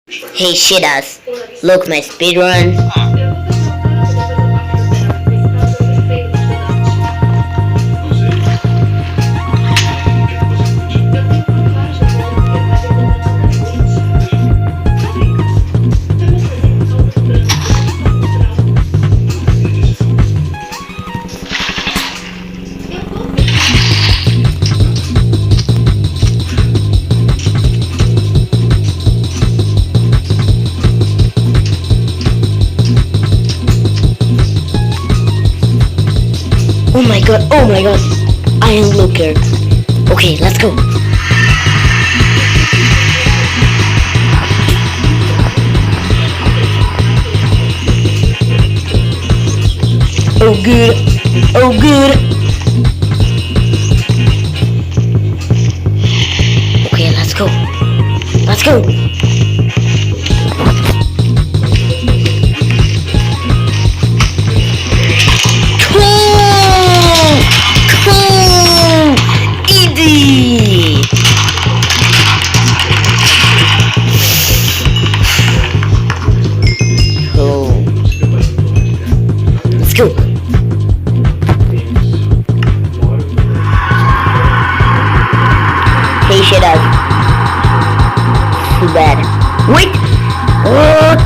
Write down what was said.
Hey shitaas, look my speedrun. Oh my god, I am Looker. Okay, let's go. Oh good, oh good. Okay, let's go. Let's go. Easy. Oh. Let's go. Hey, shut up. Too bad. Wait. Oh,